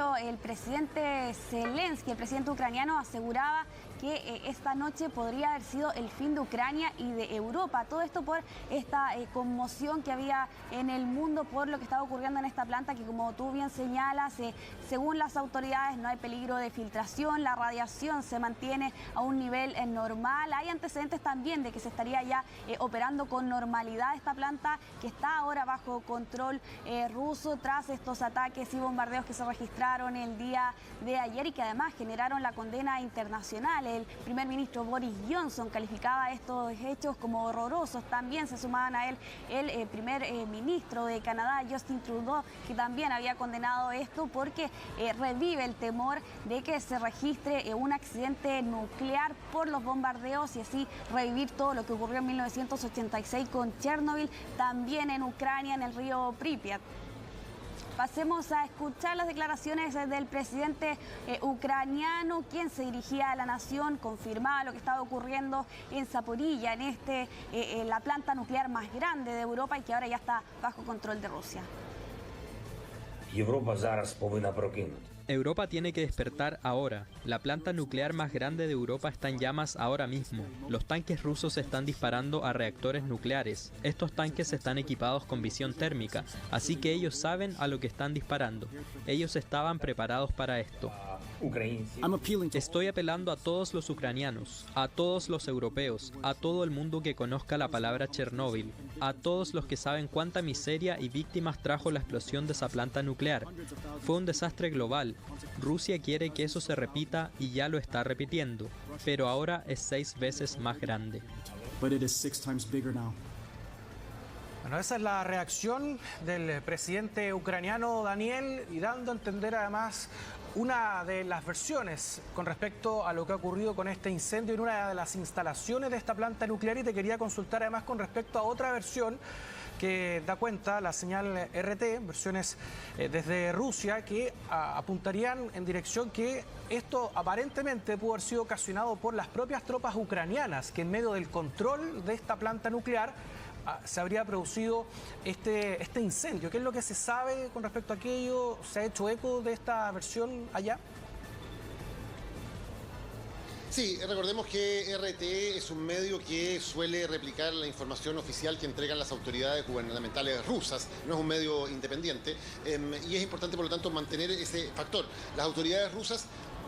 hecho, el presidente Zelensky, el presidente ucraniano, aseguraba que esta noche podría haber sido el fin de Ucrania y de Europa. Todo esto por esta conmoción que había en el mundo por lo que estaba ocurriendo en esta planta, que como tú bien señalas, según las autoridades no hay peligro de filtración, la radiación se mantiene a un nivel normal. Hay antecedentes también de que se estaría ya operando con normalidad esta planta, que está ahora bajo control ruso tras estos ataques y bombardeos que se registraron el día de ayer y que además generaron la condena internacional. El primer ministro Boris Johnson calificaba estos hechos como horrorosos. También se sumaban a él el primer ministro de Canadá, Justin Trudeau, que también había condenado esto porque revive el temor de que se registre un accidente nuclear por los bombardeos y así revivir todo lo que ocurrió en 1986 con Chernobyl, también en Ucrania, en el río Pripyat. Pasemos a escuchar las declaraciones del presidente ucraniano, quien se dirigía a la nación, confirmaba lo que estaba ocurriendo en Zaporilla, en la planta nuclear más grande de Europa y que ahora ya está bajo control de Rusia. Europa tiene que despertar ahora. La planta nuclear más grande de Europa está en llamas ahora mismo. Los tanques rusos están disparando a reactores nucleares. Estos tanques están equipados con visión térmica, así que ellos saben a lo que están disparando. Ellos estaban preparados para esto. Estoy apelando a todos los ucranianos, a todos los europeos, a todo el mundo que conozca la palabra Chernóbil, a todos los que saben cuánta miseria y víctimas trajo la explosión de esa planta nuclear. Fue un desastre global. Rusia quiere que eso se repita y ya lo está repitiendo, pero ahora es 6 veces más grande. Bueno, esa es la reacción del presidente ucraniano, Daniel, y dando a entender además una de las versiones con respecto a lo que ha ocurrido con este incendio en una de las instalaciones de esta planta nuclear. Y te quería consultar además con respecto a otra versión que da cuenta la señal RT, versiones desde Rusia, que apuntarían en dirección que esto aparentemente pudo haber sido ocasionado por las propias tropas ucranianas, que en medio del control de esta planta nuclear se habría producido este incendio. ¿Qué es lo que se sabe con respecto a aquello? ¿Se ha hecho eco de esta versión allá? Sí, recordemos que RT es un medio que suele replicar la información oficial que entregan las autoridades gubernamentales rusas, no es un medio independiente, y es importante por lo tanto mantener ese factor. Las autoridades rusas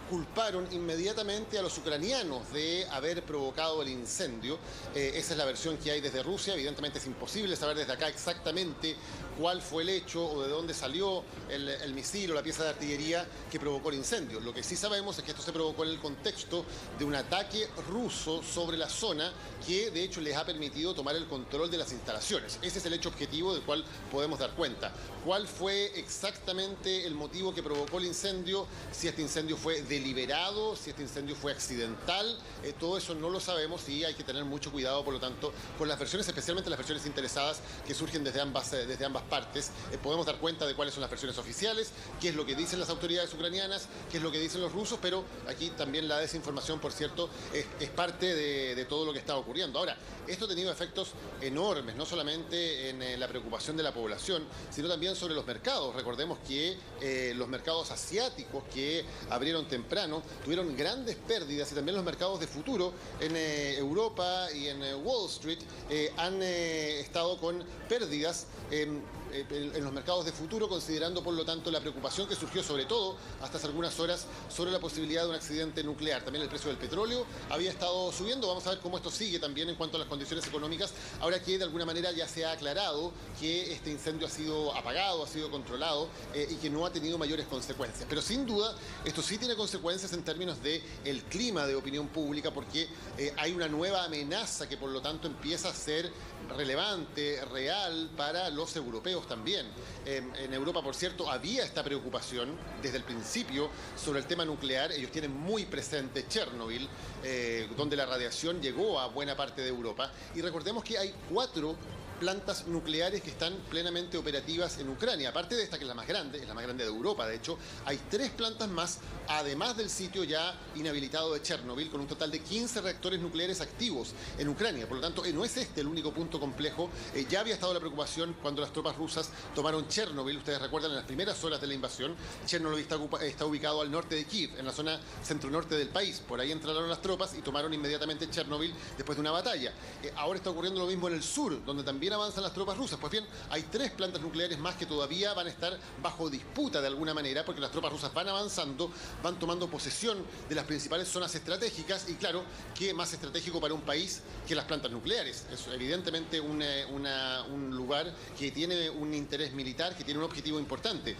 culparon inmediatamente a los ucranianos de haber provocado el incendio. Esa es la versión que hay desde Rusia. Evidentemente es imposible saber desde acá exactamente cuál fue el hecho o de dónde salió el misil o la pieza de artillería que provocó el incendio. Lo que sí sabemos es que esto se provocó en el contexto de un ataque ruso sobre la zona que de hecho les ha permitido tomar el control de las instalaciones. Ese es el hecho objetivo del cual podemos dar cuenta. ¿Cuál fue exactamente el motivo que provocó el incendio? Si este incendio fue deliberado, si este incendio fue accidental, todo eso no lo sabemos y hay que tener mucho cuidado, por lo tanto, con las versiones, especialmente las versiones interesadas que surgen desde ambas partes. Podemos dar cuenta de cuáles son las versiones oficiales, qué es lo que dicen las autoridades ucranianas, qué es lo que dicen los rusos, pero aquí también la desinformación, por cierto, es parte de todo lo que está ocurriendo. Ahora, esto ha tenido efectos enormes, no solamente en la preocupación de la población, sino también sobre los mercados. Recordemos que los mercados asiáticos que abrieron temprano tuvieron grandes pérdidas y también los mercados de futuro en Europa y en Wall Street han estado con pérdidas en los mercados de futuro, considerando por lo tanto la preocupación que surgió sobre todo hasta hace algunas horas sobre la posibilidad de un accidente nuclear. También el precio del petróleo había estado subiendo. Vamos a ver cómo esto sigue también en cuanto a las condiciones económicas, ahora que de alguna manera ya se ha aclarado que este incendio ha sido apagado, ha sido controlado y que no ha tenido mayores consecuencias. Pero sin duda esto sí tiene consecuencias en términos del clima de opinión pública, porque hay una nueva amenaza que por lo tanto empieza a ser relevante, real para los europeos también. En Europa, por cierto, había esta preocupación desde el principio sobre el tema nuclear. Ellos tienen muy presente Chernobyl, donde la radiación llegó a buena parte de Europa. Y recordemos que hay 4 plantas nucleares que están plenamente operativas en Ucrania. Aparte de esta, que es la más grande de Europa, de hecho, hay 3 plantas más, además del sitio ya inhabilitado de Chernobyl, con un total de 15 reactores nucleares activos en Ucrania. Por lo tanto, no es este el único punto complejo. Ya había estado la preocupación cuando las tropas rusas tomaron Chernobyl. Ustedes recuerdan, en las primeras horas de la invasión, Chernobyl está ubicado al norte de Kiev, en la zona centro-norte del país. Por ahí entraron las tropas y tomaron inmediatamente Chernobyl después de una batalla. Ahora está ocurriendo lo mismo en el sur, donde también avanzan las tropas rusas. Pues bien, hay 3 plantas nucleares más que todavía van a estar bajo disputa de alguna manera, porque las tropas rusas van avanzando, van tomando posesión de las principales zonas estratégicas, y claro, ¿qué más estratégico para un país que las plantas nucleares? Es evidentemente un lugar que tiene un interés militar, que tiene un objetivo importante.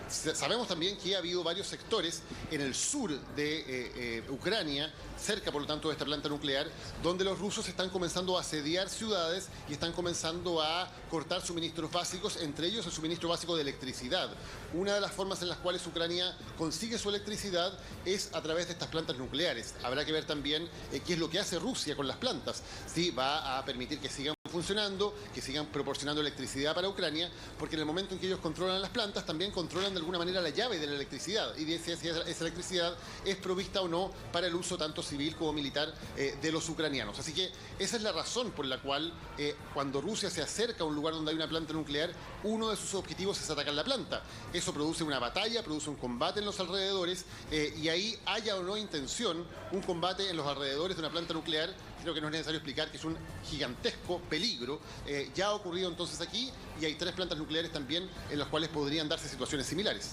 Sabemos también que ha habido varios sectores en el sur de Ucrania, cerca por lo tanto de esta planta nuclear, donde los rusos están comenzando a asediar ciudades y están comenzando a cortar suministros básicos, entre ellos el suministro básico de electricidad. Una de las formas en las cuales Ucrania consigue su electricidad es a través de estas plantas nucleares. Habrá que ver también qué es lo que hace Rusia con las plantas, si va a permitir que sigan funcionando, que sigan proporcionando electricidad para Ucrania, porque en el momento en que ellos controlan las plantas, también controlan de alguna manera la llave de la electricidad, y de si esa electricidad es provista o no para el uso tanto civil como militar de los ucranianos. Así que esa es la razón por la cual cuando Rusia se acerca a un lugar donde hay una planta nuclear, uno de sus objetivos es atacar la planta. Eso produce una batalla, produce un combate en los alrededores, y ahí haya o no intención, un combate en los alrededores de una planta nuclear, creo que no es necesario explicar que es un gigantesco peligro. Ya ha ocurrido entonces aquí, y hay 3 plantas nucleares también en las cuales podrían darse situaciones similares.